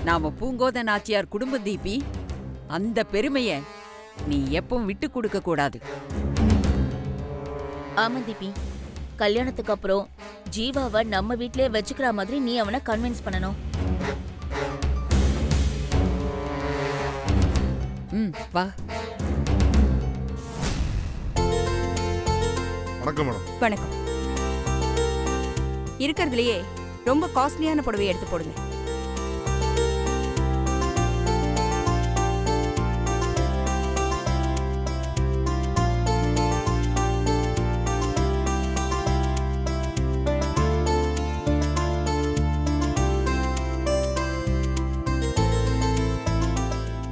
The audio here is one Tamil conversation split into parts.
நாம பூங்கோத நாச்சியார் குடும்ப தீபி. அந்த பெருமைய நீ எப்பவும் விட்டு கொடுக்க கூடாது. ஆமா தீபி, கல்யாணத்துக்கு அப்புறம் ஜீவாவை நம்ம வீட்லயே வச்சுக்கிற மாதிரி நீ அவனை கன்வின்ஸ் பண்ணணும். வா. வணக்கம் மேடம். வணக்கம். இருக்கிறதுலயே ரொம்ப காஸ்ட்லியான புடவை எடுத்து போடுங்க.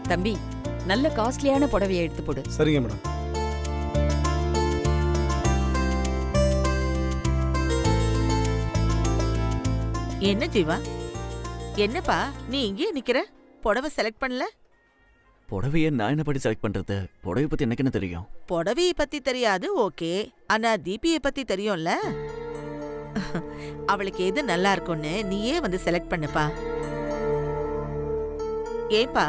தம்பி, நல்ல காஸ்ட்லியான புடவையை எடுத்து போடு. சரிங்க மேடம். என்ன ஜீவா, என்னப்பா நீ இங்கே நிக்கிற? புடவை செலக்ட் பண்ணல? புடவைய நான் என்ன படி செலக்ட் பண்றது? புடவை பத்தி எனக்கு என்ன தெரியும்? புடவைய பத்தி தெரியாது, ஓகே. ஆனா தீபியை பத்தி தெரியும்ல. அவளுக்கு எது நல்லா இருக்கும்னு நீயே வந்து செலக்ட் பண்ணுப்பா. ஏப்பா,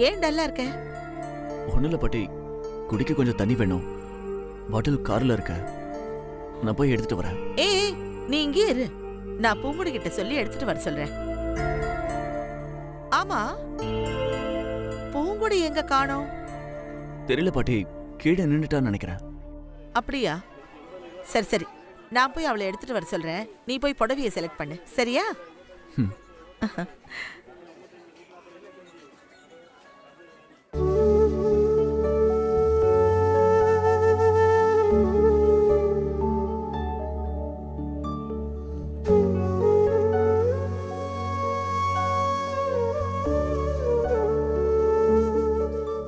ஏன் டல்லா இருக்க? ஒண்ணுல பாட்டி, குடிக்க கொஞ்சம் தண்ணி வேணும். பாட்டில் கார்ல இருக்க, நான் போய் எடுத்துட்டு வரேன். ஏய், நீ இங்கே இரு, நான் பூங்குடி கிட்ட சொல்லி எடுத்துட்டு வர சொல்றேன். ஆமா, பூங்குடி எங்க காணோம்? தெரியல பாட்டி, கீழே நின்னுட்டான்னு நினைக்கிறேன். அப்படியா? சரி சரி, நான் போய் அவளை எடுத்துட்டு வர சொல்றேன். நீ போய் புடவைய செலக்ட் பண்ணு, சரியா?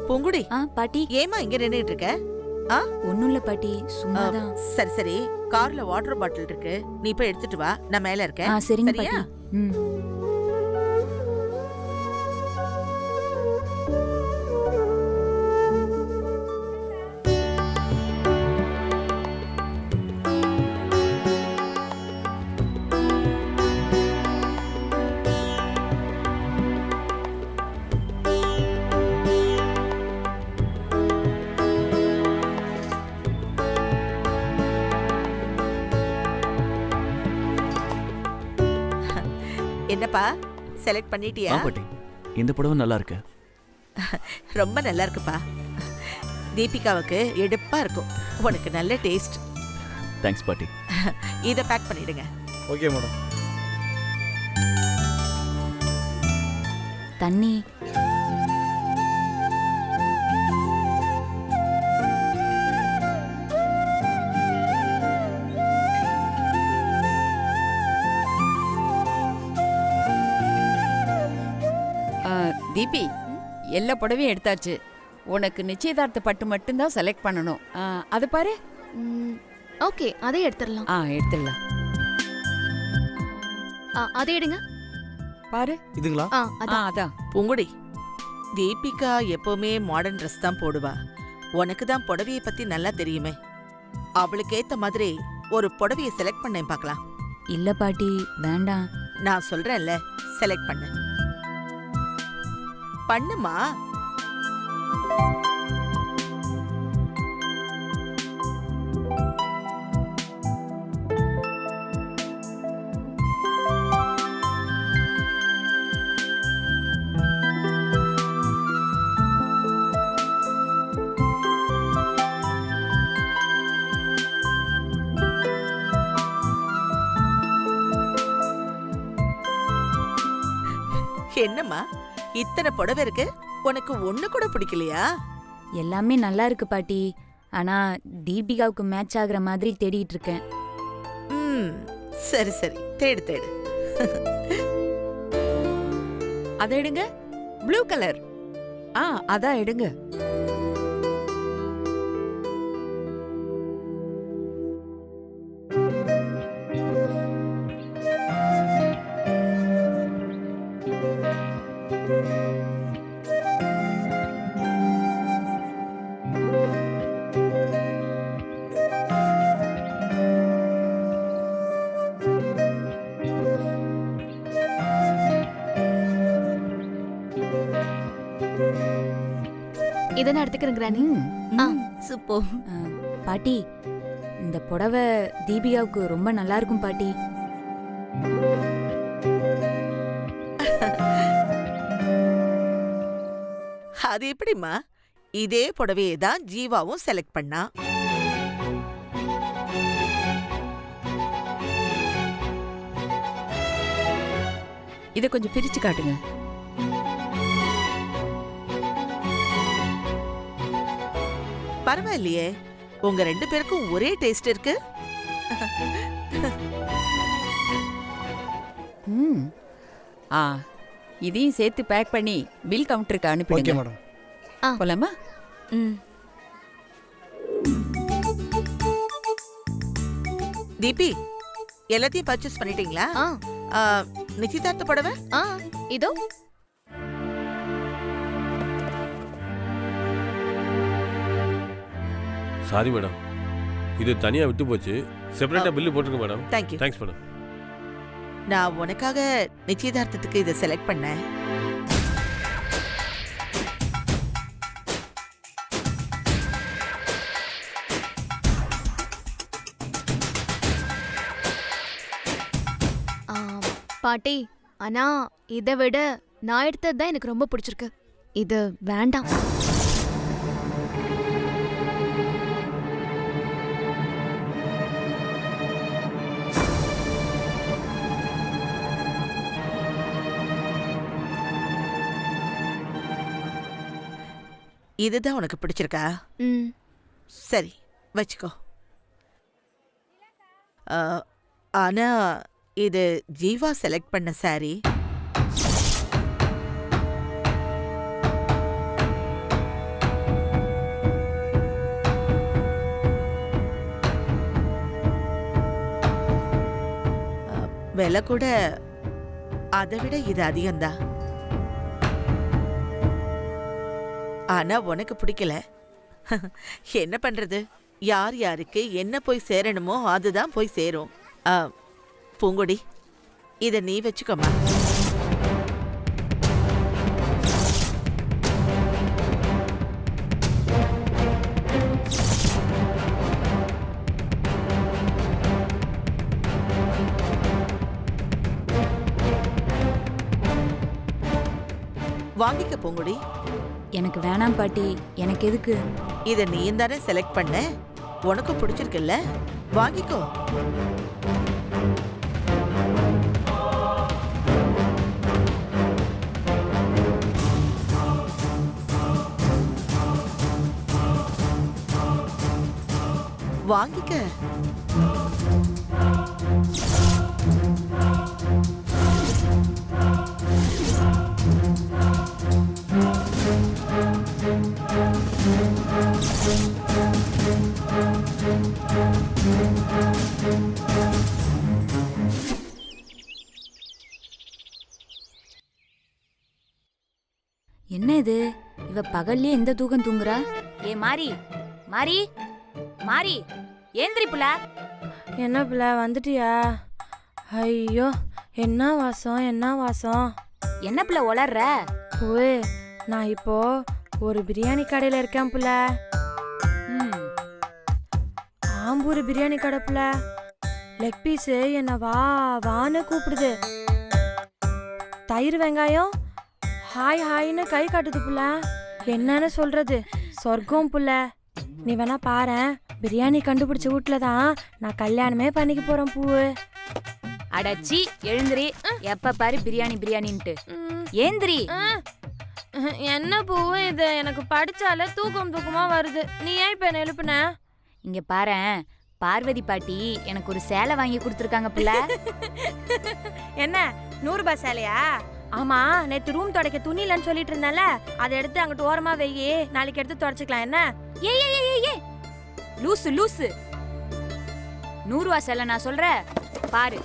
பூங்குடி, பாட்டி. ஏமா இங்க நின்னுட்டு இருக்க? ஒண்ணும் இல்ல பாட்டி, சும்மாதான். சரி சரி, கார்ல வாட்டர் பாட்டில் இருக்கு, நீ போய் எடுத்துட்டு வா, நான் மேல இருக்கேன். சரிங்க சரியா? பாட்டி. என்னப்பா, செலக்ட் பண்ணிட்டியா? பாட்டி, இந்த புடவை நல்லா இருக்கு. ரொம்ப நல்லா இருக்குப்பா. தீபிகாவுக்கு எடுப்பா இருக்கும், உனக்கு நல்ல டேஸ்ட். தேங்க்ஸ் பாட்டி. இத பேக் பண்ணிடுங்க. Okay madam. தண்ணி. தீபி, எல்லா புடவையும் எடுத்தாச்சு. உனக்கு நிச்சயதார்த்த பட்டு மட்டும்தான் செலக்ட் பண்ணணும். அது பாரு. ஓகே, அதை எடுத்துடலாம். எடுத்துடலாம். அதை எடுங்க. பாரு. இதுங்களா? அதான். பூங்குடி, தீபிகா எப்பவுமே மாடர்ன் ட்ரெஸ் தான் போடுவா. உனக்கு தான் புடவைய பத்தி நல்லா தெரியுமே. அவளுக்கு ஏத்த மாதிரி ஒரு புடவைய செலக்ட் பண்ணேன், பார்க்கலாம். இல்ல பாட்டி, வேண்டாம். நான் சொல்றேன்ல, செலக்ட் பண்ணு. பண்ணுமா. என்னம்மா, இத்தனை புடவை இருக்கு, உனக்கு ஒண்ணு கூட பிடிக்கலையா? எல்லாமே நல்லா இருக்கு பாட்டி, ஆனா தீபிகாவுக்கு மேட்ச் ஆகுற மாதிரி தேடிட்டு இருக்கேன். சரி சரி, தேடு தேடு. அதை எடுங்க. Blue colour. அதான் எடுங்க. இதை நான் எடுத்துக்கிறேன் கிராணி. ஆ சூப்பர். பாட்டி, இந்த புடவை தீபிகாவுக்கு ரொம்ப நல்லா இருக்கும் பாட்டி. அது எப்படிம்மா? இதே புடவையே தான் ஜீவாவும் செலக்ட் பண்ணா. இதை கொஞ்சம் பிரிச்சு காட்டுங்க. பரவாயில்லையே, உங்க 2 பேருக்கும் ஒரே டேஸ்ட் இருக்கு. ம். ஆ, இதையும் சேர்த்து பேக் பண்ணி பில் கவுண்டருக்கு ஓகே அனுப்பிடுங்க. மேடம். போலாமா? ம். தீபி, எல்லாத்தையும் பர்ச்சேஸ் பண்ணிட்டீங்களா? ஆ நிச்சயதார்த்த புடவை? ஆ இதோ. சாரி மேடம், இது தனியா விட்டு போச்சு. செப்பரேட்டா பில்லு போட்டுருங்க மேடம். தேங்க்யூ. Thanks madam. நான் உனக்காக நிச்சயதார்த்தத்துக்கு இதை செலக்ட் பண்ணேன். பாட்டி, ஆனா இதை விட நான் எடுத்தது தான் எனக்கு ரொம்ப பிடிச்சிருக்கு. இது வேண்டாம். இதுதான் உனக்கு பிடிச்சிருக்கா? ம். சரி, வச்சுக்கோ. ஆனா இது ஜீவா செலக்ட் பண்ண சாரி. விலை கூட அதை விட இது அதிகம்தான். ஆனா உனக்கு பிடிக்கல. என்ன பண்றது? யார் யாருக்கு என்ன போய் சேரணுமோ அதுதான் போய் சேரும். பூங்கொடி, இத நீ வச்சுக்கோமா. வாங்கிக்க பூங்குடி. எனக்கு வேணாம் பாட்டி. எனக்கு எதுக்கு? இத நீயும் தானே செலக்ட் பண்ண, உனக்கு பிடிச்சிருக்குல்ல, வாங்கிக்கோ. வாங்கிக்க. என்ன இது? இவ பகல்லே எந்த தூக்கம் தூங்குறா? ஏ மாரி, மாரி, மாரி, ஏந்திரி புள்ள. என்ன பிள்ளை வந்துட்டியா? ஐயோ, என்ன வாசம், என்ன வாசம். என்ன புள்ள உளர்ற? ஓ, நான் இப்போ ஒரு பிரியாணி கடையில இருக்கேன் புள்ள. ஆம்பூர் பிரியாணி கடை புள்ள. லெக் பீஸ் என்ன வா வான்னு கூப்பிடுது. தயிர் வெங்காயம் ஹாய் ஹாய்னு கை காட்டுது புள்ள. என்னன்னு சொல்றது? சொர்க்கம் புள்ள. நீ வேணா பாரேன், பிரியாணி கண்டுபிடிச்ச வீட்டுல தான் நான் கல்யாணமே பண்ணிக்க போறேன் பூவு. அடச்சி, எழுந்திரி. எப்ப பாரு பிரியாணி பிரியாணின்ட்டு. ஏந்திரி. என்ன பூவு இது? எனக்கு படிச்சாலே தூக்கம் தூக்கமா வருது. நீ ஏன் இப்ப என்ன எழுப்புன? இங்க பாரேன், பார்வதி பாட்டி எனக்கு ஒரு சேலை வாங்கி கொடுத்துருக்காங்க புள்ள. என்ன 100 ரூபாய் சேலையா? ஆமா, நேத்து ரூம் துடைக்க துணி இல்லைன்னு சொல்லிட்டு இருந்தால, அதை எடுத்து அங்கிட்டு ஓரமா வெயி, நாளைக்கு எடுத்து துடைச்சிக்கலாம். என்ன ஏ லூசு லூசு. 100 ரூபா சேலை நான் சொல்ற பாரு.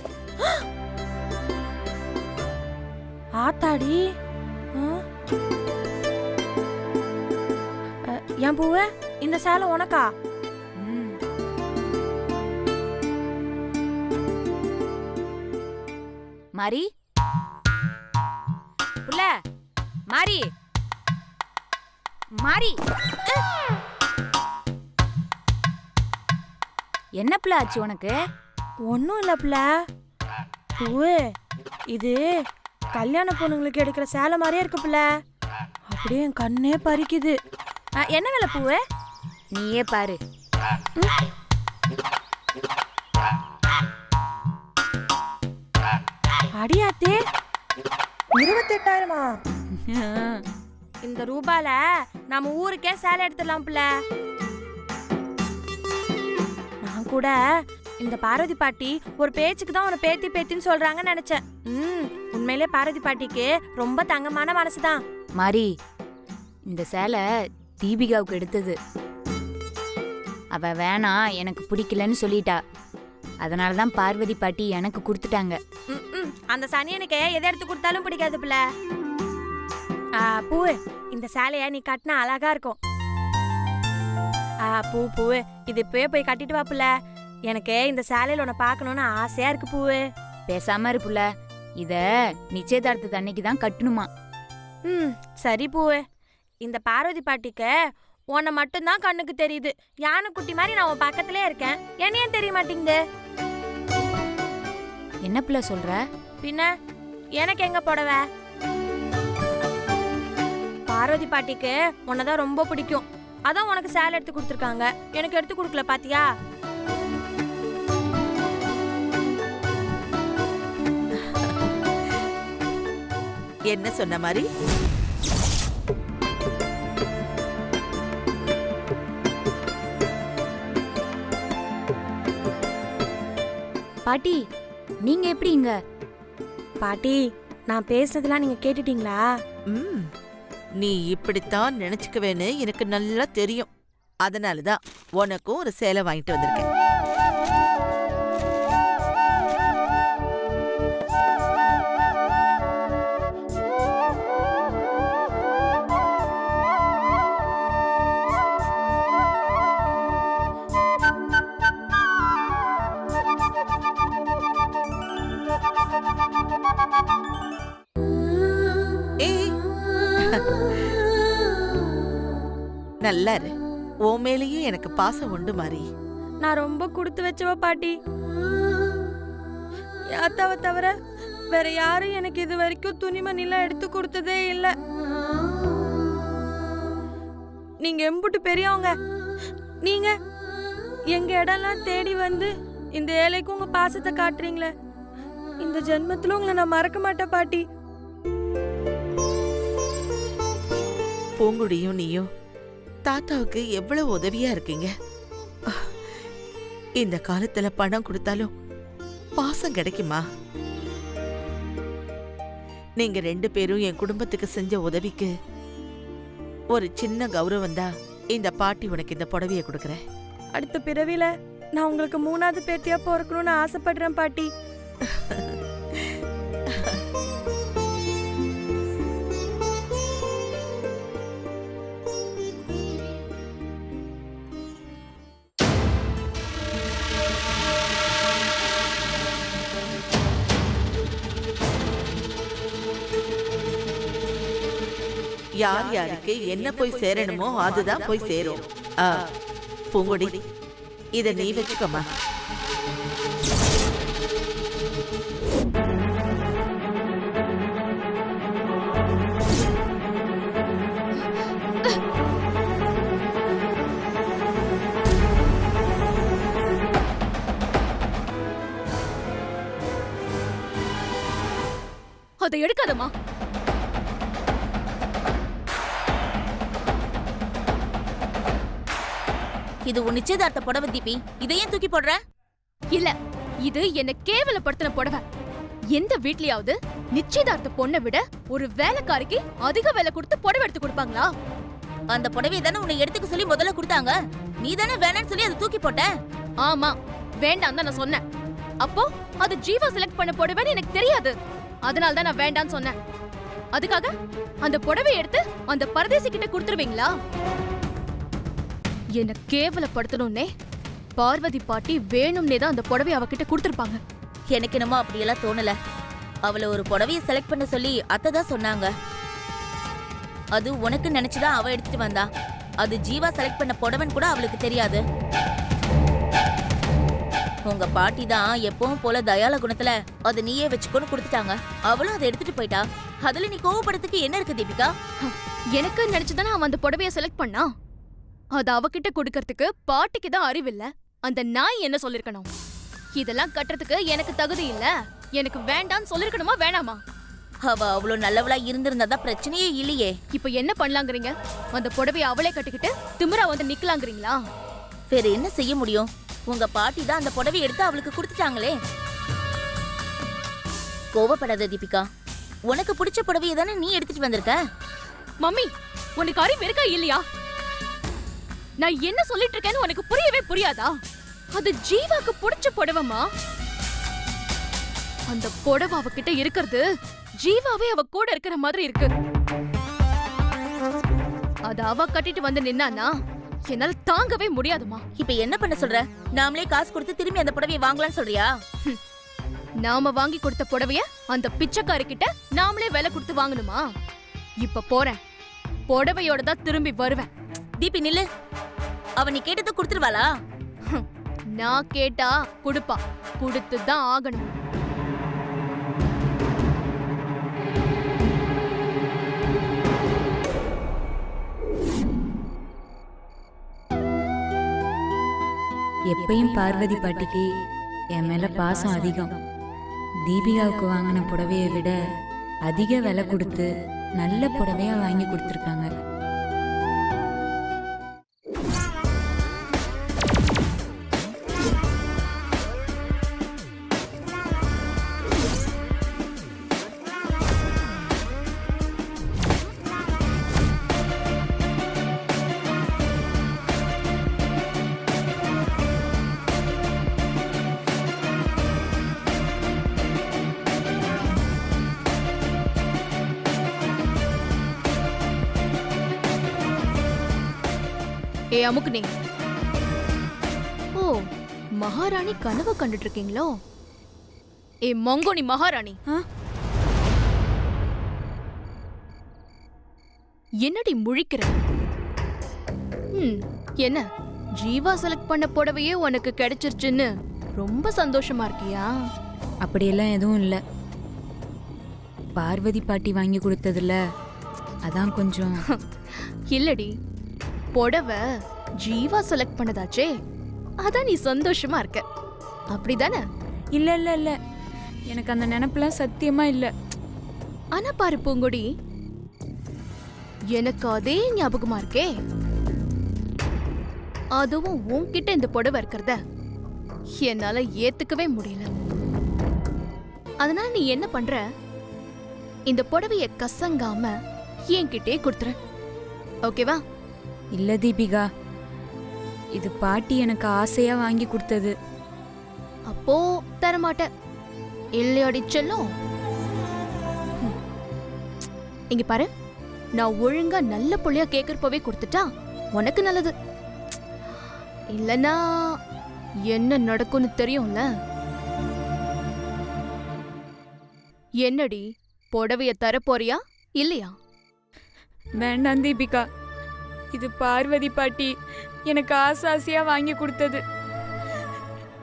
ஆத்தாடி. என் பூவு, இந்த சேலை உனக்கா? மாரி புள்ள, மாறி மாறி என்ன பிள்ளை ஆச்சு உனக்கு? ஒன்றும் இல்லை புள்ள. பூவே, இது கல்யாண பொண்ணுங்களுக்கு எடுக்கிற சேலை மாதிரியே இருக்கு புள்ள. அப்படியே என் கண்ணே பறிக்குது. என்ன வேலை பூவே? நீயே பாரு. அடியாத்தே, 28,000-மா? இந்த ரூபால நம்ம ஊருக்கே சேலை எடுத்துடலாம் புள்ள. நான் கூட இந்த பார்வதி பாட்டி ஒரு பேச்சுக்கு தான் உன்னை பேத்தி பேத்தின்னு சொல்றாங்கன்னு நினைச்சேன். உண்மையிலே பார்வதி பாட்டிக்கு ரொம்ப தங்கமான மனசுதான். மாறி, இந்த சேலை தீபிகாவுக்கு எடுத்தது. அவ வேணாம், எனக்கு பிடிக்கலன்னு சொல்லிட்டா. அதனால தான் பார்வதி பாட்டி எனக்கு கொடுத்துட்டாங்க. அந்த சனியனுக்கு எதை எடுத்து கொடுத்தாலும் பிடிக்காது புள்ள. பூ, இந்த சேலைய நீ கட்டினா அழகா இருக்கும். பூ இது இப்பவே போய் கட்டிட்டு வா புள்ள. எனக்கு இந்த சேலையில உன்னை பார்க்கணும்னு ஆசையா இருக்கு பூவு. பேசாம இருப்புல, இத நிச்சயதார்த்தத்து அன்னைக்கு தான் கட்டணுமா. சரி பூவு. இந்த பார்வதி பாட்டிக்கு உன்னை மட்டும்தான் கண்ணுக்கு தெரியுது. யானைக்குட்டி மாதிரி நான் உன் பக்கத்திலே இருக்கேன். என்னையே தெரிய மாட்டேங்குது. என்ன பிள்ளை சொல்ற? பின்ன எனக்கு எங்க புடவை? பார்வதி பாட்டிக்கு உன்னதான் ரொம்ப பிடிக்கும். அதான் உனக்கு சேலை எடுத்து கொடுத்துருக்காங்க. எனக்கு எடுத்து கொடுக்கல பாத்தியா? என்ன சொன்ன மாதிரி? பாட்டி, நீங்க எப்படி இங்க? பாட்டி, நான் பேசுனதெல்லாம் நீங்க கேட்டுட்டீங்களா? நீ இப்படித்தான் நினைச்சுக்குவேன்னு எனக்கு நல்லா தெரியும். அதனாலதான் உனக்கும் ஒரு சேலை வாங்கிட்டு வந்திருக்கேன். நல்லா இரு. உன் மேலேயும் எனக்கு பாசம் உண்டு மாறி. நான் ரொம்ப கொடுத்து வச்சவ பாட்டி. யாத்தாவை தவிர வேற யாரும் எனக்கு இது வரைக்கும் துணிமணிலாம் எடுத்து கொடுத்ததே இல்ல. நீங்க எம்புட்டு பெரியவங்க. நீங்க எங்க இடம்லாம் தேடி வந்து இந்த ஏழைக்கு உங்க பாசத்தை காட்டுறீங்களே. இந்த ஜென்மத்துல உங்களை நான் மறக்க மாட்டேன் பாட்டி. பூங்குடியும் நீயும் தாத்தாவுக்கு எவ்வளவு உதவியா இருக்கீங்க. இந்த காலத்துல பணம் கொடுத்தாலும் பாசம் கிடைக்குமா? நீங்க 2 பேரும் என் குடும்பத்துக்கு செஞ்ச உதவிக்கு ஒரு சின்ன கௌரவம் தான் இந்த பாட்டி உனக்கு இந்த புடவைய கொடுக்கறேன். அடுத்த பிறவில நான் உங்களுக்கு 3வது பேத்தியா பிறக்கணும்னு ஆசைப்படுறேன் பாட்டி. யார் யாருக்கு என்ன போய் சேரணுமோ அதுதான் போய் சேரும். பூங்குடி, இத நீ வச்சுக்கோமா. அதை எடுக்காதம்மா. இது உன் நிச்சயதார்த்த புடவை தீபி. இதையும் தூக்கி போடுற? இல்ல, இது என்ன கேவலப்படுத்தின புடவை. எந்த வீட்லயாவது நிச்சயதார்த்த பொண்ணை விட ஒரு வேலைக்காரிக்கு அதிக வேலை கொடுத்து புடவை எடுத்து கொடுப்பாங்களா? அந்த புடவையை தானே உன்னை எடுத்துக்க சொல்லி முதல்ல கொடுத்தாங்க. நீ தானே வேணான்னு சொல்லி அதை தூக்கி போட்ட. ஆமா, வேண்டாம் தான் நான் சொன்னேன். அப்போ அது ஜீவா செலக்ட் பண்ண புடவைன்னு எனக்கு தெரியாது. அதனால தான் நான் வேண்டான்னு சொன்னேன். அதுக்காக அந்த புடவை எடுத்து அந்த பரதேசி கிட்ட கொடுத்துருவீங்களா? என்ன கேவலப்படுத்தணும்னே பார்வதி பாட்டி வேணும்னே தான் அந்த புடவை அவகிட்ட கொடுத்துருப்பாங்க. எனக்கு என்னமோ அப்படியெல்லாம் தோணல. அவளை ஒரு புடவையை செலக்ட் பண்ண சொல்லி அத்தை தான் சொன்னாங்க. அது உனக்கு நினைச்சுதான் அவ எடுத்துட்டு வந்தா. அது ஜீவா செலக்ட் பண்ண புடவன் கூட அவளுக்கு தெரியாது. உங்க பாட்டி தான் எப்பவும் போல தயால குணத்துல அது நீயே வச்சுக்கோன்னு கொடுத்துட்டாங்க. அவளும் அதை எடுத்துட்டு போயிட்டா. அதுல நீ கோவப்படுறதுக்கு என்ன இருக்கு தீபிகா? எனக்கு நினைச்சுதானே அவன் அந்த புடவைய செலக்ட் பண்ணா. அது அவகிட்ட கொடுக்கறதுக்கு பாட்டிக்கு தான் அறிவில்ல. அந்த நாய் என்ன சொல்லிருக்கணும்? இதெல்லாம் கட்டுறதுக்கு எனக்கு தகுதி இல்ல, எனக்கு வேண்டான்னு சொல்லிருக்கணுமா வேணாமா? அவ அவ்வளவு நல்லவளா இருந்திருந்தாதான் பிரச்சனையே இல்லையே. இப்ப என்ன பண்ணலாங்கிறீங்க? அந்த புடவைய அவளே கட்டிக்கிட்டு திமிரா வந்து நிக்கலாங்கிறீங்களா? வேற என்ன செய்ய முடியும்? உங்க பாட்டி தான் அந்த புடவையை எடுத்து அவளுக்கு கொடுத்துட்டாங்களே. கோவப்படாத தீபிகா. உனக்கு பிடிச்ச புடவையை தானே நீ எடுத்துட்டு வந்திருக்க. மம்மி, உனக்கு அறிவு இருக்கா இல்லையா? நான் என்ன சொல்லிட்டு இருக்கேன்னு உனக்கு புரியவே புரியாதா? அது ஜீவாக்கு பிடிச்ச புடவைமா. அந்த புடவை அவகிட்ட இருக்கிறது ஜீவாவே அவ கூட இருக்கிற மாதிரி இருக்கு. அத அவ கட்டிட்டு வந்து நின்னானா என்னால தாங்கவே முடியாதுமா. இப்ப என்ன பண்ண சொல்ற? நாமளே காசு கொடுத்து திரும்பி அந்த புடவையை வாங்கலாம்னு சொல்றியா? நாம வாங்கி கொடுத்த புடவைய அந்த பிச்சைக்காரி கிட்ட நாமளே விலை கொடுத்து வாங்கணுமா? இப்ப போறேன், புடவையோட தான் திரும்பி வருவேன். தீபி நில்லு. அவ நீ கேட்டதை கொடுத்துருவாளா? நான் கேட்டா குடுப்பா, குடுத்துதான் ஆகணும். எப்பயும் பார்வதி பாட்டிக்கு என் மேல பாசம் அதிகம். தீபிகாவுக்கு வாங்கின புடவையை விட அதிக விலை கொடுத்து நல்ல புடவையா வாங்கி கொடுத்துருக்காங்க. ஏ அமுக்குனே, ஓ மகாராணி கனவு கண்டுட்டு இருக்கீங்களோ? ஏ மங்கோனி மகாராணி, என்னடி முழிக்கிற? என்ன ஜீவா செலக்ட் பண்ண புடவையே உனக்கு கிடைச்சிருச்சுன்னு ரொம்ப சந்தோஷமா இருக்கியா? அப்படியெல்லாம் எதுவும் இல்லை. பார்வதி பாட்டி வாங்கி கொடுத்ததுல அதான் கொஞ்சம். இல்லடி, புடவை ஜீவா செலக்ட் பண்ணதாச்சே, அதான் நீ சந்தோஷமா இருக்க, அப்படிதானே? இல்ல இல்ல இல்ல, எனக்கு அந்த நினைப்புலாம் சத்தியமா இல்ல. ஆனா பாரு பூங்கொடி, எனக்கு அதே ஞாபகமா இருக்கே. அதுவும் உன்கிட்ட இந்த புடவை இருக்கிறத என்னால ஏத்துக்கவே முடியல. அதனால நீ என்ன பண்ற, இந்த புடவைய கசங்காம என்கிட்டே கொடுத்துரு, ஓகேவா? இல்ல தீபிகா, இது பாட்டி எனக்கு ஆசையா வாங்கி கொடுத்தது. அப்போ தரமாட்ட இல்லையாடி செல்லும்? இங்க பாரு, நான் ஒழுங்கா நல்ல புள்ளையா கேக்குறப்பவே கொடுத்துட்டா உனக்கு நல்லது. இல்லனா என்ன நடக்கும்னு தெரியும்ல. என்னடி, புடவைய தர போறியா இல்லையா? வேண்டாம் தீபிகா, இது பார்வதி பாட்டி எனக்கு ஆசையா வாங்கி கொடுத்தது.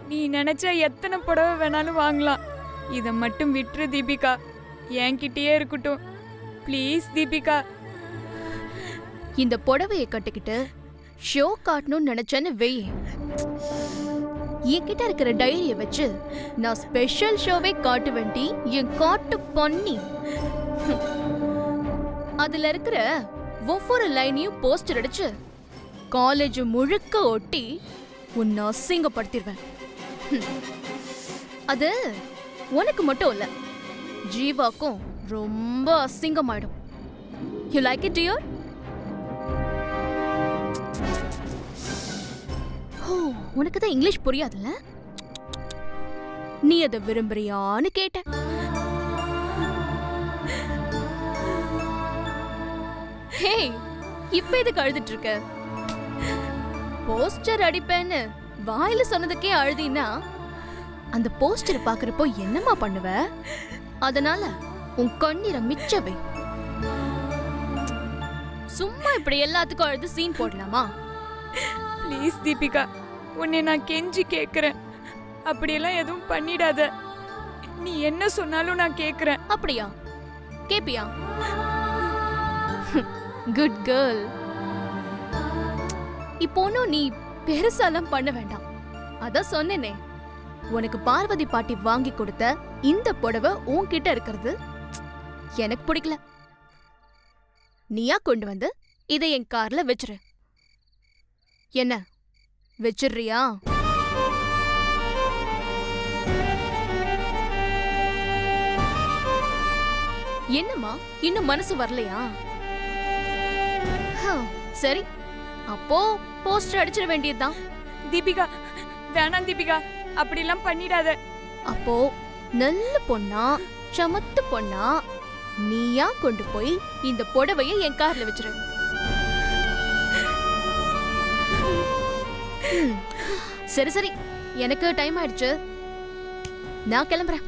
நீ நினைச்சா எத்தனை புடவை வேணாலும் வாங்கலாம், இதை மட்டும் விட்டுரு தீபிகா. என்கிட்டயே இருக்கட்டும் ப்ளீஸ் தீபிகா. இந்த புடவையை கட்டிக்கிட்டு ஷோ காட்டணும்னு நினைச்சேன்னு வெய், என்கிட்ட இருக்கிற டைரிய வச்சு நான் ஸ்பெஷல் ஷோவே காட்டு வேண்டி என் காட்டு பண்ணி அதுல இருக்கிற ஒவ்வொரு லைனையும் போஸ்டர் அடிச்சு காலேஜ் முழுக்க ஒட்டி உன்னை அசிங்கப்படுத்திடுவேன். அது உனக்கு மட்டும் இல்ல, ஜீவாக்கும் ரொம்ப அசிங்கமாயிடும். You like it dear? உனக்கு தான் இங்கிலீஷ் புரியாதுல்ல, நீ அதை விரும்புறியான்னு கேட்ட. ஹே, இப்ப எதுக்கு அழுதுட்டு இருக்க? போஸ்டர் அடிப்பேன்னு வாயில சொன்னதுக்கே அழுதினா அந்த போஸ்டர் பாக்குறப்போ என்னமா பண்ணுவ? அதனால உன் கண்ணீரை மிச்சவை. சும்மா இப்படி எல்லாத்துக்கும் அழுது சீன் போடலாமா? ப்ளீஸ் தீபிகா, உன்னை நான் கெஞ்சி கேக்குறேன், அப்படியெல்லாம் எதுவும் பண்ணிடாத. நீ என்ன சொன்னாலும் நான் கேக்குறேன். அப்படியா? கேப்பியா? Good girl. இப்போ ஒன்னும் நீ பெருசாலாம் பண்ண வேண்டாம். அதான் சொன்னேனே, உனக்கு பார்வதி பாட்டி வாங்கி கொடுத்த இந்த புடவை உன்கிட்ட இருக்கிறது எனக்கு பிடிக்கல. நீயா கொண்டு வந்து இதை என் கார்ல வச்சிரு. என்ன வச்சிடுறியா? என்னம்மா இன்னும் மனசு வரலையா? சரி, அப்போ போஸ்டர் அடிச்சிட வேண்டியதுதான். தீபிகா, வேணாம் தீபிகா, அப்படிலாம் பண்ணிடாத. அப்போ நல்ல பொண்ணா சமத்து பொண்ணா நீயா கொண்டு போய் இந்த புடவையை என் கார்ல வச்சிரு. சரி சரி, எனக்கு டைம் ஆயிடுச்சு, நான் கிளம்புறேன்.